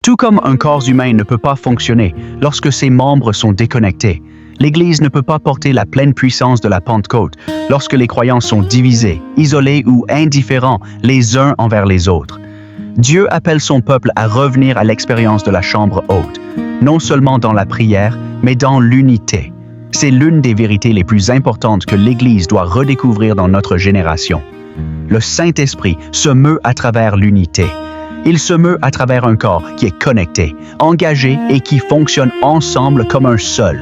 Tout comme un corps humain ne peut pas fonctionner lorsque ses membres sont déconnectés, l'Église ne peut pas porter la pleine puissance de la Pentecôte lorsque les croyants sont divisés, isolés ou indifférents les uns envers les autres. Dieu appelle son peuple à revenir à l'expérience de la chambre haute, non seulement dans la prière, mais dans l'unité. C'est l'une des vérités les plus importantes que l'Église doit redécouvrir dans notre génération. Le Saint-Esprit se meut à travers l'unité. Il se meut à travers un corps qui est connecté, engagé et qui fonctionne ensemble comme un seul.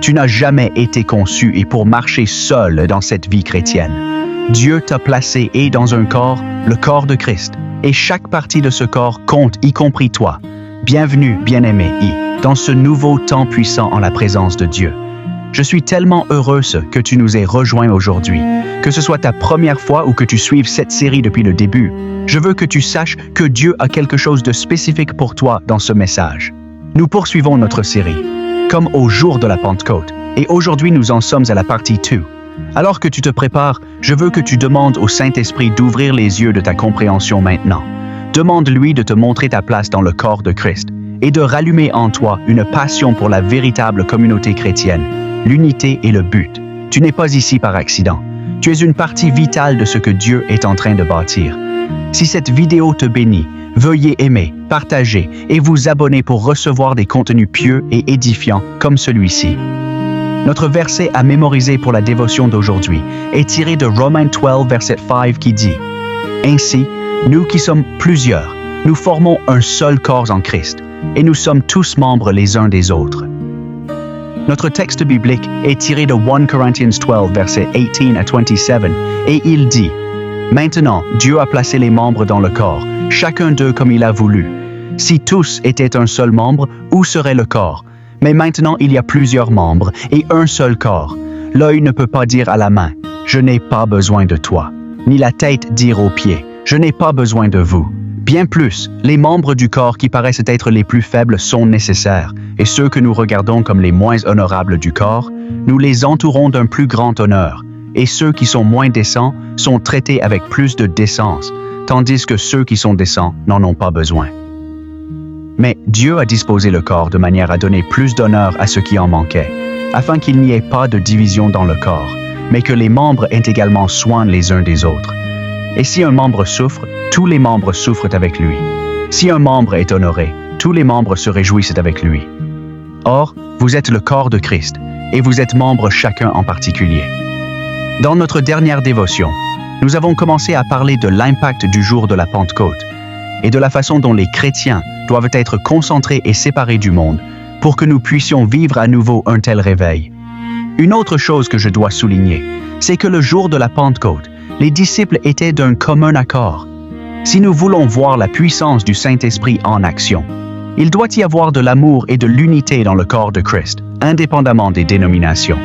Tu n'as jamais été conçu et pour marcher seul dans cette vie chrétienne. Dieu t'a placé et dans un corps, le corps de Christ, et chaque partie de ce corps compte, y compris toi. Bienvenue, bien-aimé, dans ce nouveau temps puissant en la présence de Dieu. Je suis tellement heureuse que tu nous aies rejoints aujourd'hui. Que ce soit ta première fois ou que tu suives cette série depuis le début, je veux que tu saches que Dieu a quelque chose de spécifique pour toi dans ce message. Nous poursuivons notre série, comme au jour de la Pentecôte, et aujourd'hui nous en sommes à la partie 2. Alors que tu te prépares, je veux que tu demandes au Saint-Esprit d'ouvrir les yeux de ta compréhension maintenant. Demande-lui de te montrer ta place dans le corps de Christ et de rallumer en toi une passion pour la véritable communauté chrétienne. L'unité est le but. Tu n'es pas ici par accident. Tu es une partie vitale de ce que Dieu est en train de bâtir. Si cette vidéo te bénit, veuillez aimer, partager et vous abonner pour recevoir des contenus pieux et édifiants comme celui-ci. Notre verset à mémoriser pour la dévotion d'aujourd'hui est tiré de Romains 12, verset 5 qui dit « Ainsi, nous qui sommes plusieurs, nous formons un seul corps en Christ, et nous sommes tous membres les uns des autres. » Notre texte biblique est tiré de 1 Corinthians 12, versets 18 à 27, et il dit « Maintenant, Dieu a placé les membres dans le corps, chacun d'eux comme il a voulu. Si tous étaient un seul membre, où serait le corps? Mais maintenant, il y a plusieurs membres et un seul corps. L'œil ne peut pas dire à la main « Je n'ai pas besoin de toi », ni la tête dire aux pieds « Je n'ai pas besoin de vous ». Bien plus, les membres du corps qui paraissent être les plus faibles sont nécessaires, et ceux que nous regardons comme les moins honorables du corps, nous les entourons d'un plus grand honneur, et ceux qui sont moins décents sont traités avec plus de décence, tandis que ceux qui sont décents n'en ont pas besoin. Mais Dieu a disposé le corps de manière à donner plus d'honneur à ceux qui en manquaient, afin qu'il n'y ait pas de division dans le corps, mais que les membres aient également soin les uns des autres. Et si un membre souffre, tous les membres souffrent avec lui. Si un membre est honoré, tous les membres se réjouissent avec lui. Or, vous êtes le corps de Christ, et vous êtes membres chacun en particulier. Dans notre dernière dévotion, nous avons commencé à parler de l'impact du jour de la Pentecôte, et de la façon dont les chrétiens doivent être concentrés et séparés du monde, pour que nous puissions vivre à nouveau un tel réveil. Une autre chose que je dois souligner, c'est que le jour de la Pentecôte, les disciples étaient d'un commun accord. Si nous voulons voir la puissance du Saint-Esprit en action, il doit y avoir de l'amour et de l'unité dans le corps de Christ, indépendamment des dénominations.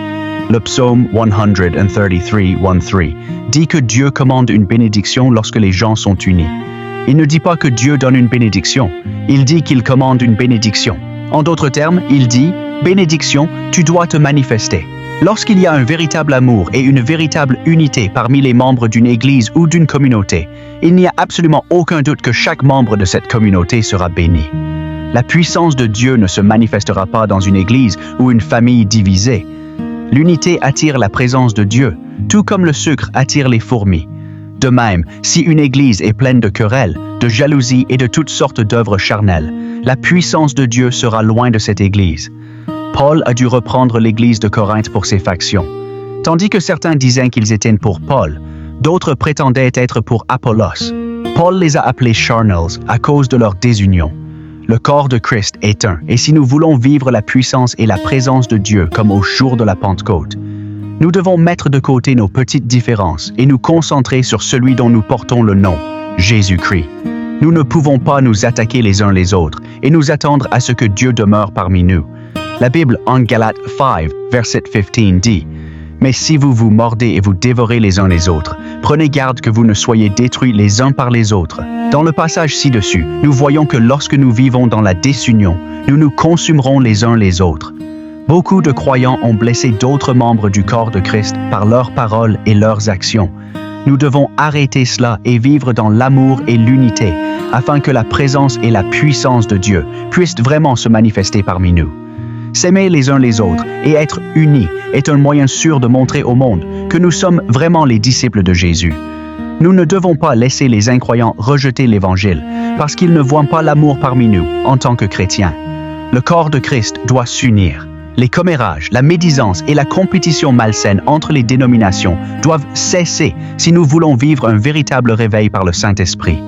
Le psaume 133:13 dit que Dieu commande une bénédiction lorsque les gens sont unis. Il ne dit pas que Dieu donne une bénédiction, il dit qu'il commande une bénédiction. En d'autres termes, il dit « Bénédiction, tu dois te manifester ». Lorsqu'il y a un véritable amour et une véritable unité parmi les membres d'une église ou d'une communauté, il n'y a absolument aucun doute que chaque membre de cette communauté sera béni. La puissance de Dieu ne se manifestera pas dans une église ou une famille divisée. L'unité attire la présence de Dieu, tout comme le sucre attire les fourmis. De même, si une église est pleine de querelles, de jalousie et de toutes sortes d'œuvres charnelles, la puissance de Dieu sera loin de cette église. Paul a dû reprendre l'église de Corinthe pour ses factions. Tandis que certains disaient qu'ils étaient pour Paul, d'autres prétendaient être pour Apollos. Paul les a appelés charnels à cause de leur désunion. Le corps de Christ est un, et si nous voulons vivre la puissance et la présence de Dieu comme au jour de la Pentecôte, nous devons mettre de côté nos petites différences et nous concentrer sur celui dont nous portons le nom, Jésus-Christ. Nous ne pouvons pas nous attaquer les uns les autres et nous attendre à ce que Dieu demeure parmi nous. La Bible en Galates 5, verset 15 dit « Mais si vous vous mordez et vous dévorez les uns les autres, prenez garde que vous ne soyez détruits les uns par les autres. » Dans le passage ci-dessus, nous voyons que lorsque nous vivons dans la désunion, nous nous consumerons les uns les autres. Beaucoup de croyants ont blessé d'autres membres du corps de Christ par leurs paroles et leurs actions. Nous devons arrêter cela et vivre dans l'amour et l'unité, afin que la présence et la puissance de Dieu puissent vraiment se manifester parmi nous. S'aimer les uns les autres et être unis est un moyen sûr de montrer au monde que nous sommes vraiment les disciples de Jésus. Nous ne devons pas laisser les incroyants rejeter l'Évangile parce qu'ils ne voient pas l'amour parmi nous en tant que chrétiens. Le corps de Christ doit s'unir. Les commérages, la médisance et la compétition malsaine entre les dénominations doivent cesser si nous voulons vivre un véritable réveil par le Saint-Esprit.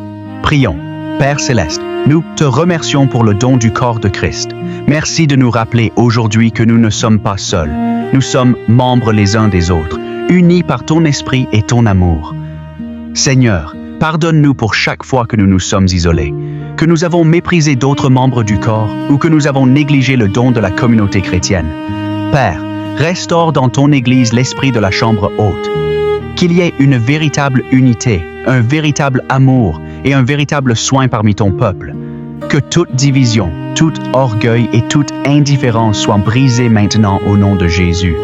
Prions. Père Céleste, nous te remercions pour le don du corps de Christ. Merci de nous rappeler aujourd'hui que nous ne sommes pas seuls. Nous sommes membres les uns des autres, unis par ton esprit et ton amour. Seigneur, pardonne-nous pour chaque fois que nous nous sommes isolés, que nous avons méprisé d'autres membres du corps ou que nous avons négligé le don de la communauté chrétienne. Père, restaure dans ton Église l'esprit de la chambre haute. Qu'il y ait une véritable unité, un véritable amour et un véritable soin parmi ton peuple. Que toute division, tout orgueil et toute indifférence soient brisés maintenant au nom de Jésus.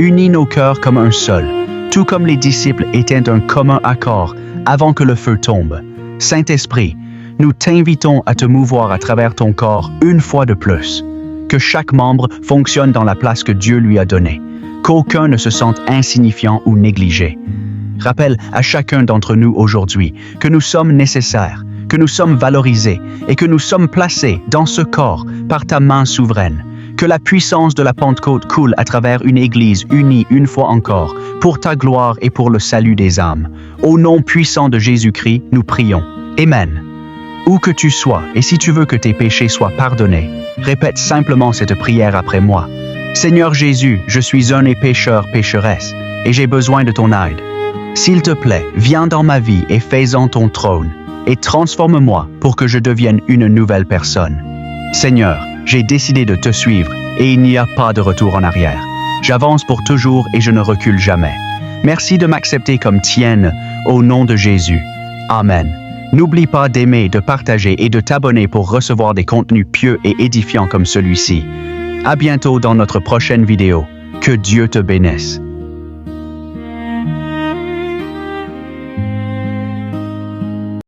Unis nos cœurs comme un seul, tout comme les disciples étaient d'un commun accord avant que le feu tombe. Saint-Esprit, nous t'invitons à te mouvoir à travers ton corps une fois de plus. Que chaque membre fonctionne dans la place que Dieu lui a donnée. Qu'aucun ne se sente insignifiant ou négligé. Rappelle à chacun d'entre nous aujourd'hui que nous sommes nécessaires, que nous sommes valorisés et que nous sommes placés dans ce corps par ta main souveraine. Que la puissance de la Pentecôte coule à travers une Église unie une fois encore, pour ta gloire et pour le salut des âmes. Au nom puissant de Jésus-Christ, nous prions. Amen. Où que tu sois, et si tu veux que tes péchés soient pardonnés, répète simplement cette prière après moi. Seigneur Jésus, je suis un pécheur, pécheresse, et j'ai besoin de ton aide. S'il te plaît, viens dans ma vie et fais-en ton trône, et transforme-moi pour que je devienne une nouvelle personne. Seigneur, j'ai décidé de te suivre, et il n'y a pas de retour en arrière. J'avance pour toujours et je ne recule jamais. Merci de m'accepter comme tienne, au nom de Jésus. Amen. N'oublie pas d'aimer, de partager et de t'abonner pour recevoir des contenus pieux et édifiants comme celui-ci. À bientôt dans notre prochaine vidéo. Que Dieu te bénisse.